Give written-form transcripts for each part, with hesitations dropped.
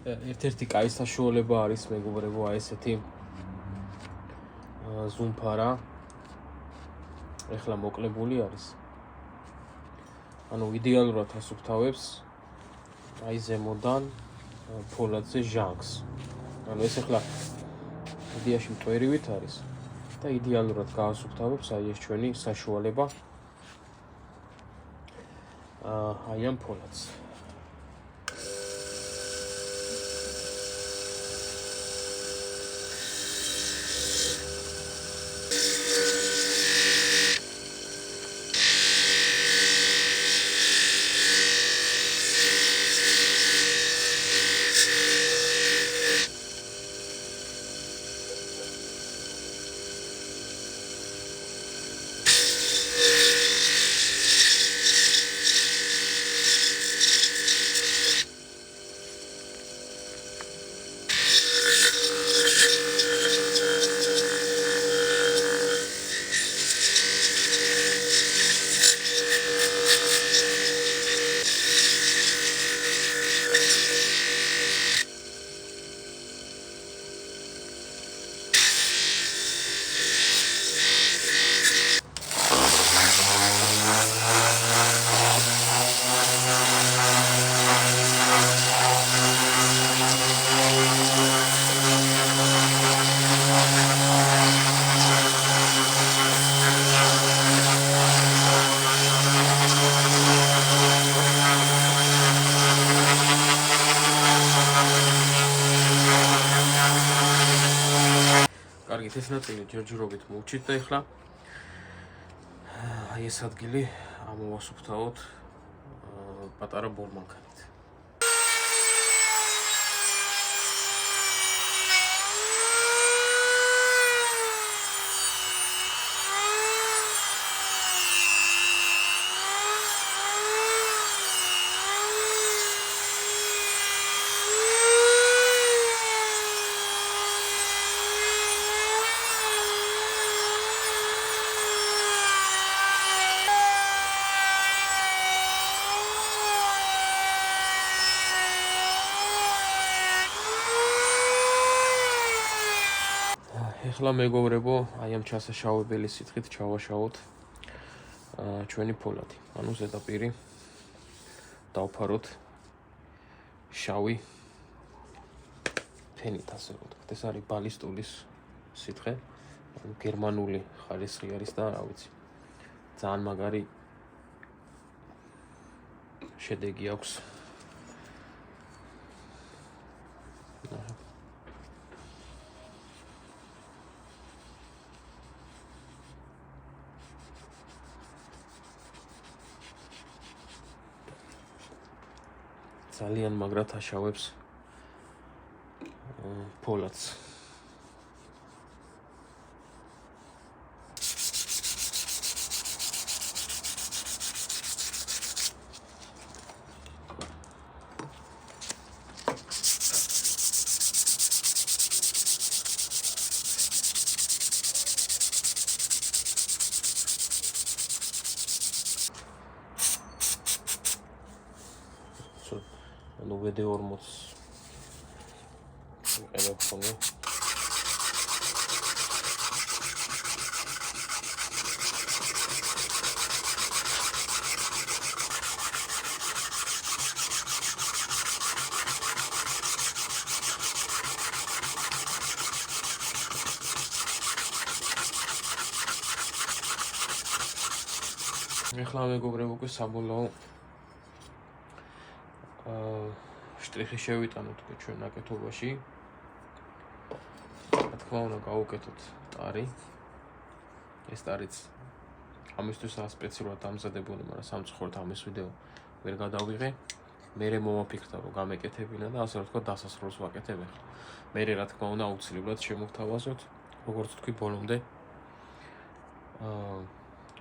ერთ-ერთი კაი საშუალება არის მეგობრებო აი ესეთი ზუმფარა ეხლა მოკლებული არის. ანუ იდეალურად ასუფთავებს აი ზემოდან ფოლადზე ჟანგს. ანუ ეს ეხლა იდეაში მტვერივით არის და იდეალურად გაასუფთავებს აი ეს ჩვენი საშუალება აი ამ ფოლადს. კარგით, ეს ნაწილი ჯერჯერობით მოვჩით და ეხლა აი ეს ადგილი ამოვასუფთავოთ პატარა ბორმანქანით. ეხლა მეგობრებო, აი ამ ჩასაშავებელი სითხით ჩავაშავოთ ჩვენი ფოლადი. ანუ ზედაპირი დავფაროთ შავი ფენით, ასე ვთქვათ. ეს არის ბალისტულის სითხე, ანუ გერმანული ხარისხი არის და რა ვიცი. ძალიან მაგარი შედეგი აქვს. ძალიან მაგრად აშავებს ფოლადს. ანუ VD40 ვიყენებ ხოლმე. ეხლა მეგობრებო, უკვე საბოლოო შტრიხი შევიტანოთ ჩვენ ნაკეთობაში. რა თქმა უნდა, გავუკეთოთ ტარი. ეს ტარიც ამისთვის სპეციალურად დამზადებული, მაგრამ სამწუხაროდ ამის ვიდეო ვერ გადავიღე. მერე მომაფიქრდა, რომ გამეკეთებინა და ასე ვთქვათ, დასასრულს ვაკეთებ ახლა. მერე რა თქმა უნდა, აუცილებლად შემოვთავაზოთ, როგორც თქვი ბოლომდე.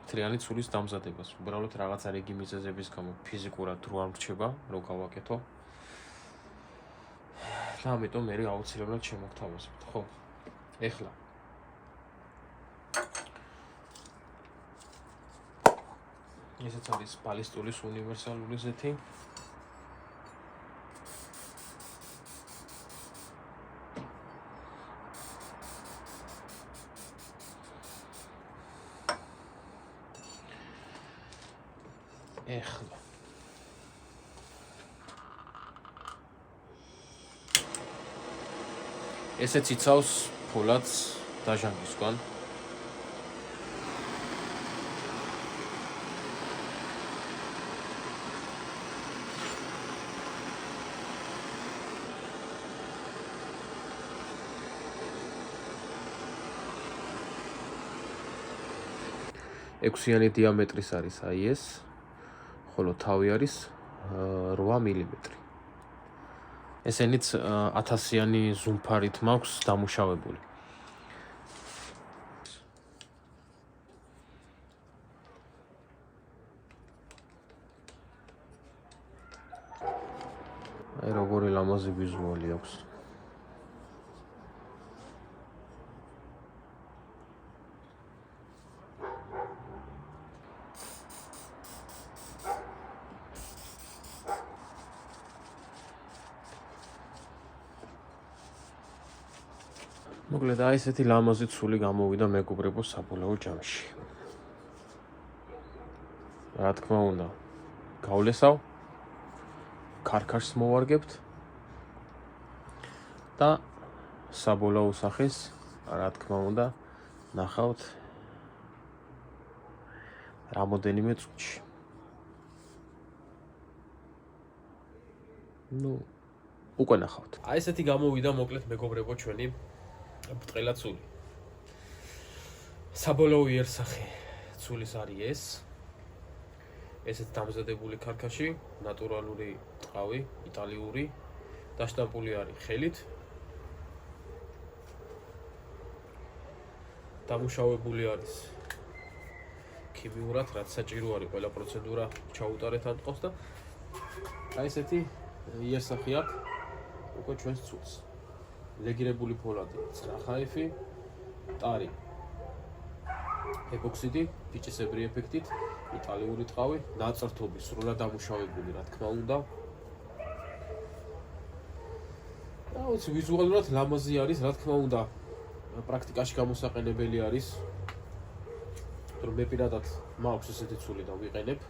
მთლიანი ცულის დამზადებას. უბრალოდ რაღაცა რიგი მიზეზების გამო ფიზიკურად რო არ მრჩება, რო გავაკეთო. და ამიტომ მე აუცილებლად შემოვთავაზებთ, ხო? ეხლა ესეც არის ბალისტულის უნივერსალური ზეთი. ეხლა ესეც იცავს ფულადს დაჟანგისგან. ექვსიანი დიამეტრის არის აი ეს, ხოლო თავი არის 8 მილიმეტრი. ესენიც 1000-იანი ზუმფარით მაქვს დამუშავებული. აი როგორი ლამაზი ვიზუალი აქვს. მოკლედ აი ესეთი ლამაზი ცული გამოვიდა მეგობრებო საბოლოო ჯამში. რა თქმა უნდა, გავლესავ, ქარქაშს მოვარგებთ და საბოლოო სახეს, რა თქმა უნდა, ნახავთ რამოდენიმე წუთში. უკვე ნახავთ. აი ესეთი გამოვიდა მოკლედ მეგობრებო ჩვენი ბრტყელა ცული. საბოლოო იერსახე ცულის არის ეს. ესეც დამზადებული ქარქაში, ნატურალური ტყავი, იტალიური, დაშტამპული არის ხელით. დამუშავებული არის ქიმიურად, რაც საჭირო არის ყველა პროცედურა ჩაუტარეთ ამ ტყავს და აი ესეთი იერსახე აქვს უკვე ჩვენს ცულს. ლეგირებული ფოლადი, ცხრახაიფი, ტარი, ეპოქსიდი, ფიჭისებრი ეფექტით, იტალიური ტყავი, ნაწერთობი, სრულად დამუშავებული, რა თქმა უნდა. ვიზუალურად ლამაზი არის, რა თქმა უნდა, პრაქტიკაში გამოსაყენებელი არის. რომ მე პირადად მაქვს ესეთი ცული და ვიყენებ.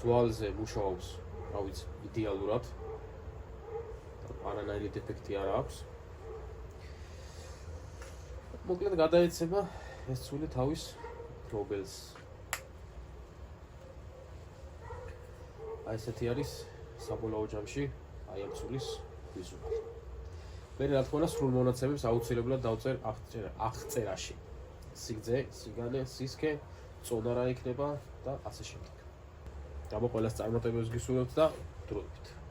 ზვალზე მუშაობს, რა ვიცი, იდეალურად. არანაირი დეფექტი არ აქვს. მოკლედ გადაეცემა ეს ცული თავის მფლობელს. აი ესეთი არის საბოლოო ჯამში აი ამ ცულის ვიზუალი. მე რა თქმა უნდა სრულ მონაცემებს აუცილებლად დავწერ აღწერაში. სიგრძე, სიგანე, სისქე, წონა რა იქნება და ასე შემდეგ. გამო ყველას წარმატებებს გისურვებთ და დროებით.